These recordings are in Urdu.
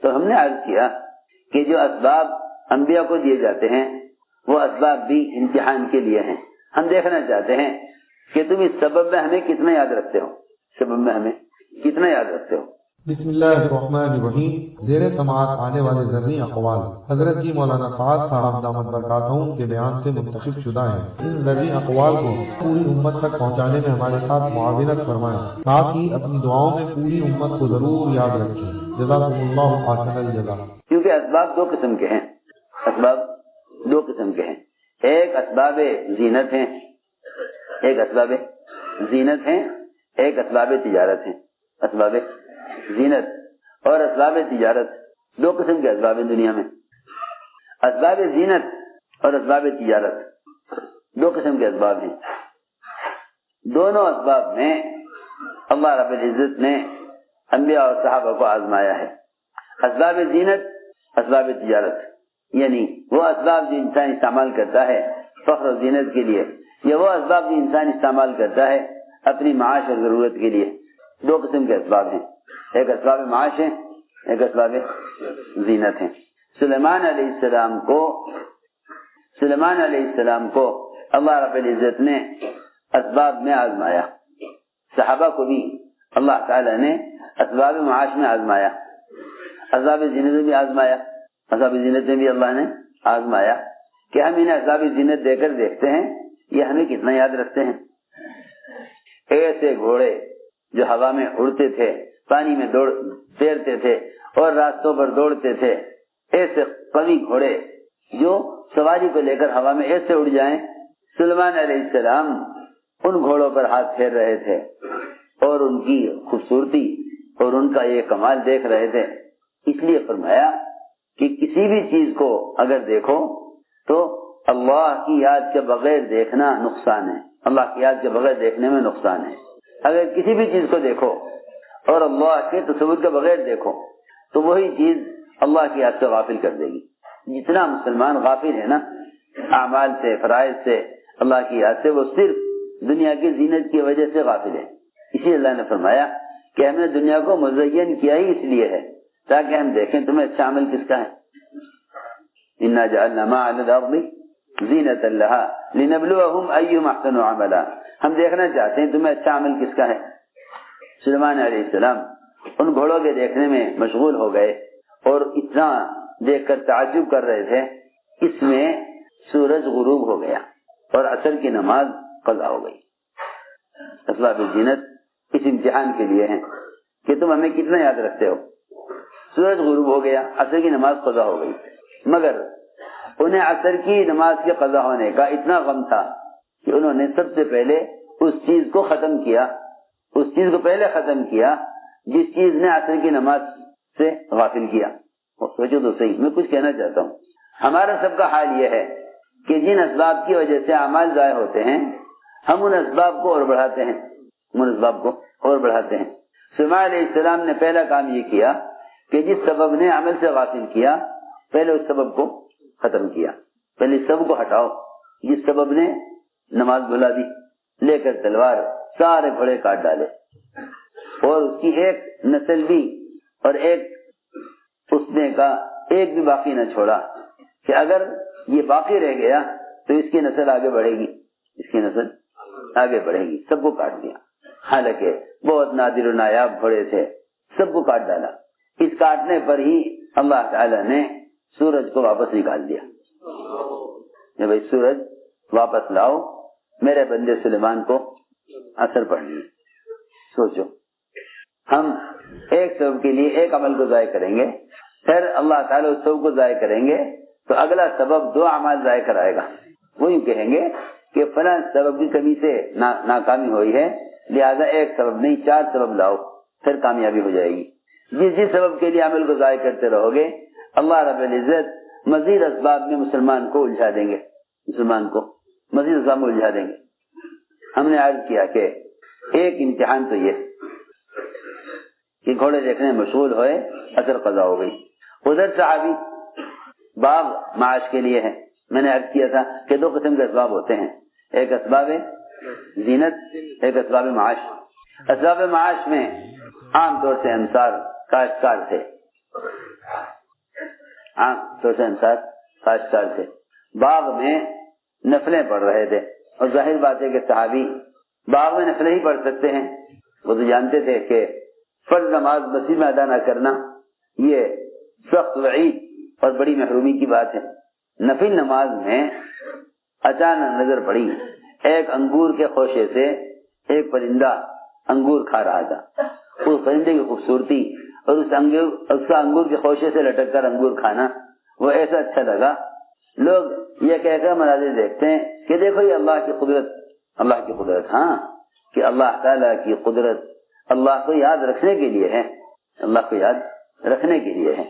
تو ہم نے عرض کیا کہ جو اسباب انبیاء کو دیے جاتے ہیں وہ اسباب بھی امتحان کے لیے ہیں. ہم دیکھنا چاہتے ہیں کہ تم اس سبب میں ہمیں کتنا یاد رکھتے ہو, سبب میں ہمیں کتنا یاد رکھتے ہو. بسم اللہ الرحمن الرحیم. زیر سماعت آنے والے ذرنی اقوال حضرت کی مولانا سعد صاحب دامت برکاتہم کے بیان سے منتخب شدہ ہیں. ان ذرنی اقوال کو پوری امت تک پہنچانے میں ہمارے ساتھ معاونت فرمائیں. ساتھ ہی اپنی دعاؤں میں پوری امت کو ضرور یاد رکھیں. جزاکم اللہ احسن الجزا. کیونکہ اسباب دو قسم کے ہیں, اسباب دو قسم کے ہیں. ایک اسباب زینت ہیں, ایک اسباب زینت ہیں, ایک اسباب تجارت ہیں. اسباب زینت اور اسباب تجارت دو قسم کے اسباب ہیں دنیا میں. اسباب زینت اور اسباب تجارت دو قسم کے اسباب ہیں. دونوں اسباب میں اللہ رب العزت نے انبیاء اور صحابہ کو آزمایا ہے. اسباب زینت, اسباب تجارت, یعنی وہ اسباب جو انسان استعمال کرتا ہے فخر و زینت کے لیے, یا وہ اسباب جو انسان استعمال کرتا ہے اپنی معاش اور ضرورت کے لیے. دو قسم کے اسباب ہیں, ایک اسباب معاش ہیں, ایک اسباب زینت ہیں. سلیمان علیہ السلام کو اللہ رب العزت نے اسباب میں آزمایا. صحابہ کو بھی اللہ تعالی نے اسباب معاش میں آزمایا, اسباب زینت میں بھی آزمایا. اسباب زینت میں بھی اللہ نے آزمایا کہ ہم انہیں اسباب زینت دے کر دیکھتے ہیں یہ ہمیں کتنا یاد رکھتے ہیں. ایسے گھوڑے جو ہوا میں اڑتے تھے, پانی میں تیرتے تھے اور راستوں پر دوڑتے تھے, ایسے قوی گھوڑے جو سواری کو لے کر ہوا میں ایسے اڑ جائیں, سلیمان علیہ السلام ان گھوڑوں پر ہاتھ پھیر رہے تھے اور ان کی خوبصورتی اور ان کا یہ کمال دیکھ رہے تھے. اس لیے فرمایا کہ کسی بھی چیز کو اگر دیکھو تو اللہ کی یاد کے بغیر دیکھنا نقصان ہے. اللہ کی یاد کے بغیر دیکھنے میں نقصان ہے. اگر کسی بھی چیز کو دیکھو اور اللہ کے تصور کے بغیر دیکھو تو وہی چیز اللہ کی یاد سے غافل کر دے گی. جتنا مسلمان غافل ہے نا اعمال سے, فرائض سے, اللہ کی یاد سے, وہ صرف دنیا کی زینت کی وجہ سے غافل ہے. اسی اللہ نے فرمایا کہ ہم نے دنیا کو مزین کیا ہی اس لیے ہے تاکہ ہم دیکھیں تمہیں اچھا عمل کس کا ہے. انا جعلنا ما علی الارض زینۃ لها لنبلوهم ایہم احسن عملا. ہم دیکھنا چاہتے ہیں تمہیں اچھا عمل کس کا ہے. سلیمان علیہ السلام ان گھوڑوں کے دیکھنے میں مشغول ہو گئے اور اتنا دیکھ کر تعجب کر رہے تھے. اس میں سورج غروب ہو گیا اور عصر کی نماز قضا ہو گئی. اسباب زینت اس امتحان کے لیے ہیں کہ تم ہمیں کتنا یاد رکھتے ہو. سورج غروب ہو گیا, عصر کی نماز قضا ہو گئی, مگر انہیں عصر کی نماز کے قضا ہونے کا اتنا غم تھا کہ انہوں نے سب سے پہلے اس چیز کو ختم کیا, اس چیز کو پہلے ختم کیا جس چیز نے عصر کی نماز سے غافل کیا. سوچو تو صحیح, میں کچھ کہنا چاہتا ہوں. ہمارا سب کا حال یہ ہے کہ جن اسباب کی وجہ سے اعمال ضائع ہوتے ہیں ہم ان اسباب کو اور بڑھاتے ہیں, ان اسباب کو اور بڑھاتے ہیں. سلیمان علیہ السلام نے پہلا کام یہ کیا کہ جس سبب نے عمل سے غافل کیا پہلے اس سبب کو ختم کیا. پہلے اس سبب کو ہٹاؤ. جس سبب نے نماز بھلا دی, لے کر تلوار سارے گھوڑے کاٹ ڈالے اور اس کی ایک نسل بھی اور ایک پوچھنے کا ایک بھی باقی نہ چھوڑا کہ اگر یہ باقی رہ گیا تو اس کی نسل آگے بڑھے گی, اس کی نسل آگے بڑھے گی. سب کو کاٹ دیا, حالانکہ بہت نادر و نایاب گھوڑے تھے, سب کو کاٹ ڈالا. اس کاٹنے پر ہی اللہ تعالی نے سورج کو واپس نکال دیا کہ بھائی سورج واپس لاؤ, میرے بندے سلیمان کو اثر پڑنی. سوچو, ہم ایک سبب کے لیے ایک عمل کو ضائع کریں گے, پھر اللہ تعالیٰ اس سبب کو ضائع کریں گے تو اگلا سبب دو اعمال ضائع کرائے گا. وہ یوں کہیں گے کہ فلاں سبب کی کمی سے ناکامی ہوئی ہے, لہذا ایک سبب نہیں 4 سبب لاؤ, پھر کامیابی ہو جائے گی. جس سبب کے لیے عمل کو ضائع کرتے رہو گے اللہ رب العزت مزید اسباب میں مسلمان کو الجھا دیں گے, مسلمان کو مزید اسباب میں الجھا دیں گے. ہم نے عرض کیا کہ ایک امتحان تو یہ کہ گھوڑے دیکھنے میں مشغول ہوئے, اثر قضا ہو گئی. ادھر صحابی باغ معاش کے لیے ہے. میں نے عرض کیا تھا کہ 2 قسم کے اسباب ہوتے ہیں, ایک اسباب زینت, ایک اسباب معاش. اسباب معاش میں عام طور سے انصار کاشتکار تھے, عام سوچ انسار خاص طور سے باغ میں نفلیں پڑھ رہے تھے، اور ظاہر بات ہے کہ صحابی باغ میں نفلیں ہی پڑھ سکتے ہیں، وہ تو جانتے تھے کہ فرض نماز مسجد میں ادا نہ کرنا یہ سخت وعید اور بڑی محرومی کی بات ہے۔ نفل نماز میں اچانک نظر پڑی، ایک انگور کے خوشے سے ایک پرندہ انگور کھا رہا تھا، اس پرندے کی خوبصورتی اور اس کا انگور کے خوشے سے لٹک کر انگور کھانا وہ ایسا اچھا لگا، لوگ یہ کہہ کر مناظر دیکھتے ہیں کہ دیکھو یہ اللہ کی قدرت، اللہ کی قدرت، ہاں کہ اللہ تعالیٰ کی قدرت اللہ کو یاد رکھنے کے لیے ہے، اللہ کو یاد رکھنے کے لیے ہے۔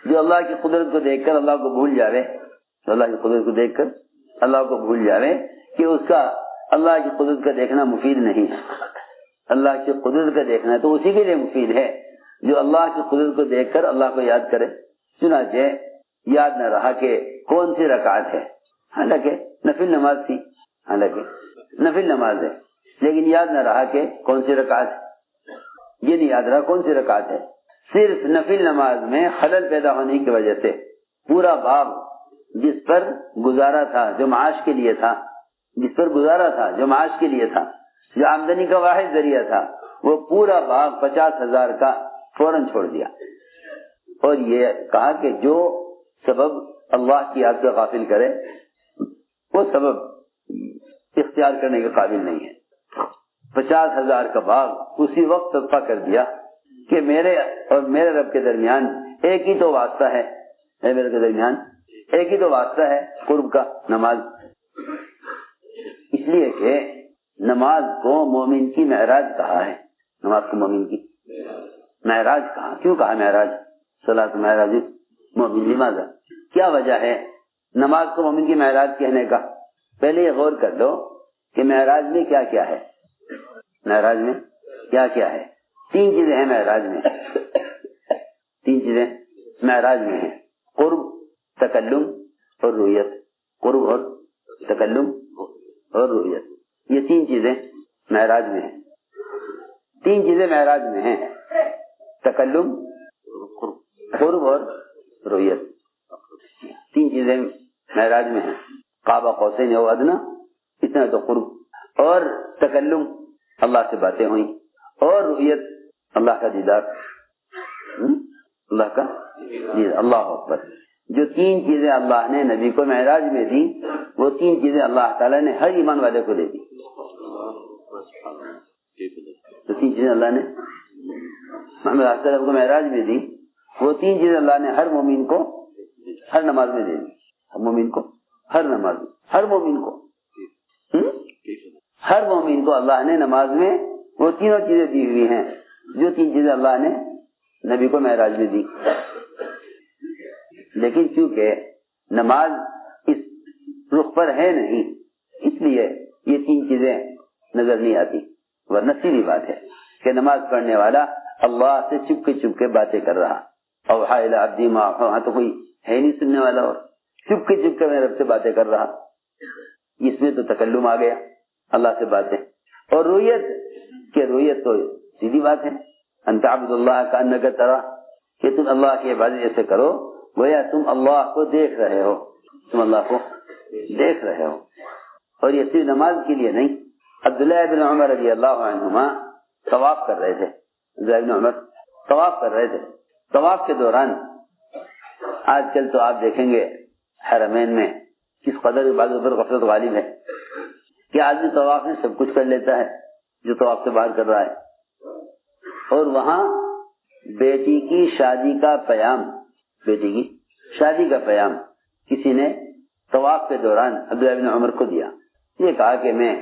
جو اللہ کی قدرت کو دیکھ کر اللہ کو بھول جاوے، تو اللہ کی قدرت کو دیکھ کر اللہ کو بھول جاوے کہ اس کا اللہ کی قدرت کا دیکھنا مفید نہیں ہے۔ اللہ کی قدرت کا دیکھنا تو اسی کے لیے مفید ہے جو اللہ کی قدرت کو دیکھ کر اللہ کو یاد کرے۔ چنانچہ یاد نہ رہا کہ کون سی رکعت ہے، حالانکہ نفل نماز تھی، حالانکہ نفل نماز ہے، لیکن یاد نہ رہا کہ کون سی رکعت ہے، یہ نہیں یاد رہا کون سی رکعت ہے۔ صرف نفل نماز میں خلل پیدا ہونے کی وجہ سے پورا باب جس پر گزارا تھا جو معاش کے لیے تھا، جس پر گزارا تھا جو معاش کے لیے تھا، جو آمدنی کا واحد ذریعہ تھا، وہ پورا باب 50,000 کا فوراً چھوڑ دیا، اور یہ کہا کہ جو سبب اللہ کی یاد سے غافل کرے وہ سبب اختیار کرنے کے قابل نہیں ہے۔ 50,000 کا باغ اسی وقت صدقہ کر دیا کہ میرے اور میرے رب کے درمیان ایک ہی تو واسطہ ہے، میرے کے درمیان ایک ہی تو واسطہ ہے، قرب کا، نماز۔ اس لیے کہ نماز کو مومن کی معراج کہا ہے، نماز کو مومن کی معراج کہا۔ کیوں کہا معراج؟ صلاۃ معراج مومن، لماذا؟ کیا وجہ ہے نماز کو مومن کی معراج کہنے کا؟ پہلے یہ غور کر لو کہ معراج میں کیا کیا ہے، معراج میں کیا کیا ہے؟ 3 چیزیں ہیں معراج میں، 3 چیزیں معراج میں ہیں: قرب، تکلم اور رؤیت۔ قرب اور تکلم اور رؤیت، یہ 3 چیزیں معراج میں ہیں۔ 3 چیزیں معراج میں ہیں: تکلم، قرب اور رؤیت، 3 چیزیں معراج میں ہیں۔ قاب قوسین او ادنی، اتنا تو قرب، اور تکلم اللہ سے باتیں ہوئیں، اور رؤیت اللہ کا دیدار، اللہ کا دیدار۔ اللہ اکبر۔ جو 3 چیزیں اللہ نے نبی کو معراج میں دی، وہ 3 چیزیں اللہ تعالیٰ نے ہر ایمان والے کو دے دی۔ جو 3 چیزیں اللہ نے محمد صلی اللہ علیہ وسلم کو معراج میں دی، وہ 3 چیزیں اللہ نے ہر مومن کو ہر نماز میں دے دی، ہر مومن کو ہر نماز میں، ہر مومن کو، ہر مومن کو اللہ نے نماز میں وہ تینوں چیزیں دی ہوئی ہیں جو 3 چیزیں اللہ نے نبی کو معراج میں دی۔ لیکن چونکہ نماز اس رخ پر ہے نہیں، اس لیے یہ 3 چیزیں نظر نہیں آتی، ورنہ سیدھی بات ہے کہ نماز پڑھنے والا اللہ سے چپ کے باتیں کر رہا، اوحی الی عبدی ما اوحی، وہاں تو کوئی ہے نہیں سننے والا، اور چپ کے میرے رب سے باتیں کر رہا، اس میں تو تکلم آ گیا، اللہ سے باتیں۔ اور رؤیت تو سیدھی بات ہے، ان تعبد اللہ کانک تراہ، کہ تم اللہ کی عبادت ایسے کرو گویا تم اللہ کو دیکھ رہے ہو، تم اللہ کو دیکھ رہے ہو۔ اور یہ صرف نماز کے لیے نہیں۔ عبداللہ بن عمر رضی اللہ عنہما طواف کر رہے تھے، عبداللہ بن عمر طواف کر رہے تھے، طواف کے دوران آج کل تو آپ دیکھیں گے حرمین میں کس قدر عبادت پر غفلت غالب ہے کہ آدمی طواف میں سب کچھ کر لیتا ہے جو طواف سے باہر کر رہا ہے، اور وہاں بیٹی کی شادی کا پیام، بیٹی کی شادی کا پیام کسی نے طواف کے دوران عبداللہ بن عمر کو دیا، یہ کہا کہ میں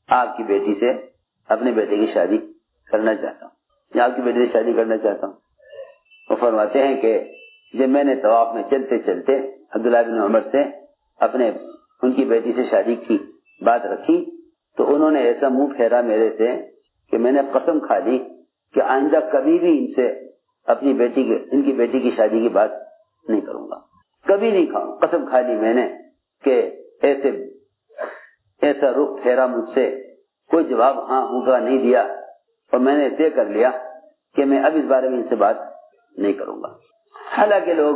آپ کی بیٹی سے اپنے بیٹے کی شادی کرنا چاہتا ہوں، یا آپ کی بیٹی سے شادی کرنا چاہتا ہوں۔ وہ فرماتے ہیں کہ جب میں نے طواف میں چلتے چلتے عبداللہ بن عمر سے ان کی بیٹی سے شادی کی بات رکھی تو انہوں نے ایسا منہ پھیرا میرے سے کہ میں نے قسم کھا لی کہ آئندہ کبھی بھی ان سے ان کی بیٹی کی شادی کی بات نہیں کروں گا، کبھی نہیں کھاؤں، قسم کھا لی میں نے کہ ایسا رخ پھیرا مجھ سے، کوئی جواب ہاں ہوں کا نہیں دیا، اور میں نے طے کر لیا کہ میں اب اس بارے میں ان سے بات نہیں کروں گا۔ حالانکہ لوگ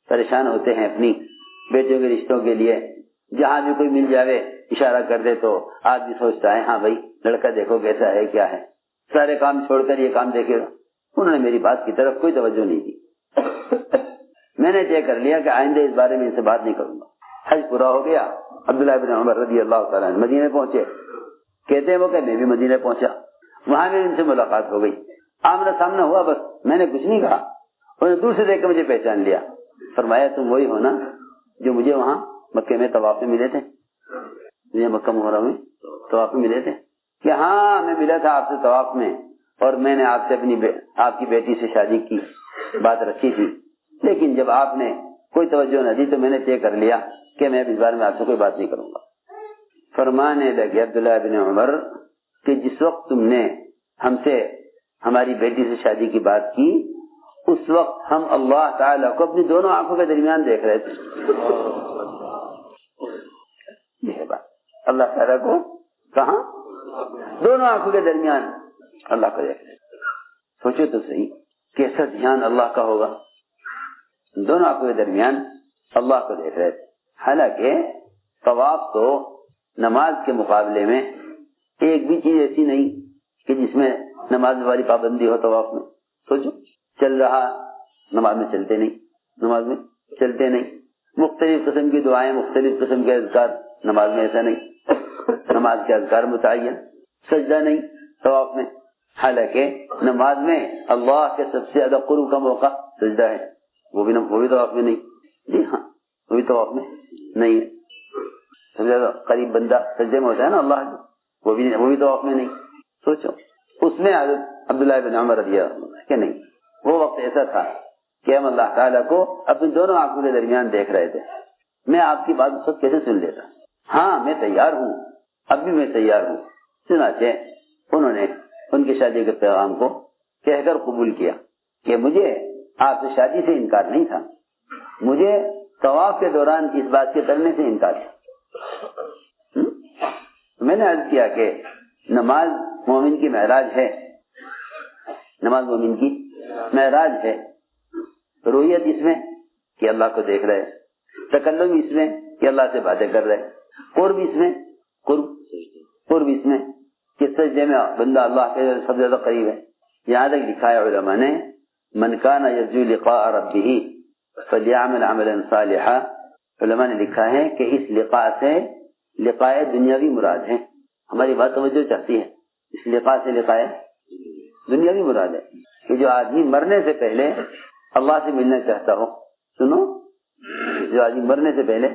پریشان ہوتے ہیں اپنی بیٹیوں کے رشتوں کے لیے. جہاں بھی کوئی مل جاوے اشارہ کر دے تو آدمی سوچتا ہے ہاں بھائی لڑکا دیکھو کیسا ہے کیا ہے, سارے کام چھوڑ کر یہ کام دیکھے گا. انہوں نے میری بات کی طرف کوئی توجہ نہیں دی. میں نے طے کر لیا کہ آئندہ اس بارے میں ان سے بات نہیں کروں گا. حج پورا ہو گیا, عبداللہ بن عمر رضی اللہ تعالیٰ عنہ مدینے پہنچے. کہتے ہیں وہ کہ میں بھی مدینے پہنچا, وہاں بھی ان سے ملاقات ہو گئی, آمنا سامنا ہوا, بس میں نے کچھ نہیں کہا. انہوں نے دور سے دیکھ کر مجھے پہچان لیا. فرمایا تم وہی ہو نا جو مجھے وہاں مکے میں طواف میں ملے تھے, مجھے مکہ معظمہ میں طواف میں ملے تھے؟ کہ ہاں میں ملا تھا آپ سے طواف میں, اور میں نے آپ سے آپ کی بیٹی سے شادی کی بات رکھی تھی, لیکن جب آپ نے کوئی توجہ نہ دی تو میں نے طے کر لیا کہ میں اس بارے میں آپ سے کوئی بات نہیں کروں گا. فرمانے لگے عبداللہ بن عمر کہ جس وقت تم نے ہم سے ہماری بیٹی سے شادی کی بات کی اس وقت ہم اللہ تعالیٰ کو اپنی دونوں آنکھوں کے درمیان دیکھ رہے تھے. یہ بات اللہ تعالیٰ کو کہاں؟ دونوں آنکھوں کے درمیان اللہ کو دیکھ رہے. سوچو تو صحیح کیسا دھیان اللہ کا ہوگا, دونوں آنکھوں کے درمیان اللہ کو دیکھ رہے تھے. حالانکہ طواف تو نماز کے مقابلے میں ایک بھی چیز ایسی نہیں کہ جس میں نماز والی پابندی ہو. طواف میں سوچو, چل رہا نماز میں چلتے نہیں, نماز میں چلتے نہیں, مختلف قسم کی دعائیں, مختلف قسم کے اذکار, نماز میں ایسا نہیں. نماز کے اذکار متعین, سجدہ نہیں طواف میں. حالانکہ نماز میں اللہ کے سب سے زیادہ قرب کا موقع سجدہ ہے, وہ بھی طواف میں نہیں. جی ہاں, وہ بھی طواف میں نہیں ہے. سب سے زیادہ قریب بندہ سجدے میں ہوتا ہے نا اللہ کے, وہ بھی طواف میں نہیں. سوچو اس میں حضرت عبداللہ بن عمر رضی اللہ عنہ کہ نہیں, وہ وقت ایسا تھا کہ ہم اللہ تعالیٰ کو اپنی دونوں آنکھوں کے درمیان دیکھ رہے تھے. میں آپ کی بات اس وقت کیسے سن لیتا؟ ہاں میں تیار ہوں, اب بھی میں تیار ہوں. چنانچہ انہوں نے ان کی شادی کے پیغام کو کہہ کر قبول کیا کہ مجھے آپ سے شادی سے انکار نہیں تھا, مجھے طواف کے دوران اس بات کے کرنے سے انکار تھا. میں نے عرض کیا کہ نماز مومن کی معراج ہے, نماز مومن کی معراج ہے. رویت اس میں کہ اللہ کو دیکھ رہے, تکلم اس میں کہ اللہ سے باتیں کر رہے, قرب اس میں قرب اس میں کہ سجدے میں بندہ اللہ کے سب سے زیادہ قریب ہے. یہاں تک لکھا ہے علماء نے من کان یرجو لقاء ربہ فلیعمل عملا صالحا. علماء نے لکھا ہے کہ اس لقاء سے لقاء دنیاوی مراد ہے. ہماری بات توجہ چاہتی ہے, اس لقاء سے لقاء دنیاوی مراد ہے کہ جو آدمی مرنے سے پہلے اللہ سے ملنا چاہتا ہو. سنو, جو آدمی مرنے سے پہلے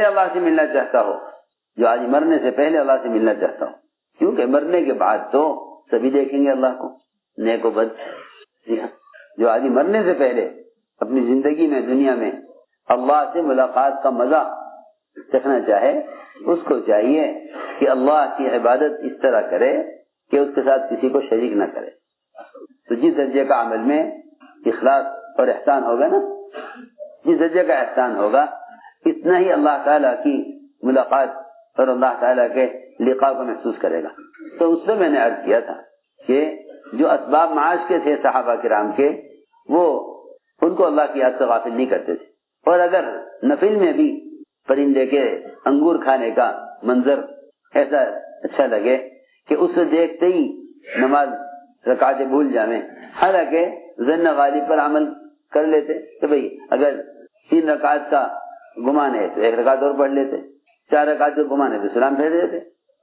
اللہ سے ملنا چاہتا ہو, جو آدمی مرنے سے پہلے اللہ سے ملنا چاہتا ہو, کیونکہ مرنے کے بعد تو سبھی دیکھیں گے اللہ کو, نیک و بد. جی ہاں, جو آدمی مرنے سے پہلے اپنی زندگی میں دنیا میں اللہ سے ملاقات کا مزہ چکھنا چاہے, اس کو چاہیے کہ اللہ کی عبادت اس طرح کرے کہ اس کے ساتھ کسی کو شریک نہ کرے. تو جس درجے کا عمل میں اخلاص اور احسان ہوگا نا, جس درجے کا احسان ہوگا اتنا ہی اللہ تعالیٰ کی ملاقات اور اللہ تعالیٰ کے لقاء کو محسوس کرے گا. تو اس سے میں نے عرض کیا تھا کہ جو اسباب معاش کے تھے صحابہ کرام کے, وہ ان کو اللہ کی یاد سے غافل نہیں کرتے تھے. اور اگر نفل میں بھی پرندے کے انگور کھانے کا منظر ایسا اچھا لگے کہ اس سے دیکھتے ہی نماز رکعتیں بھول جائیں, حالانکہ ظن غالب پر عمل کر لیتے کہ بھئی اگر 3 رکعت کا گمان ہے تو 1 رکعت اور پڑھ لیتے, 4 رکعت کا گمان ہے تو سلام پھیر دیتے.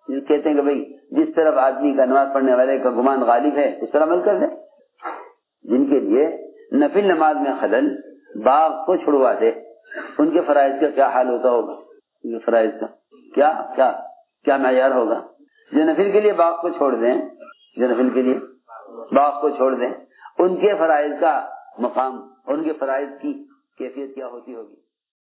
کہتے ہیں کہ بھئی جس طرف آدمی کا نماز پڑھنے والے کا گمان غالب ہے اس طرح عمل کر دیں. جن کے لیے نفل نماز میں خلل باغ کو چھڑوا دے, ان کے فرائض کا کیا حال ہوتا ہوگا, ان کے فرائض کا کیا کیا کیا معیار ہوگا. جو نفل کے لیے باغ کو چھوڑ دیں, جو نفل کے لیے باغ کو چھوڑ دیں, ان کے فرائض کا مقام اور ان کے فرائض کی کیفیت کیا ہوتی ہوگی.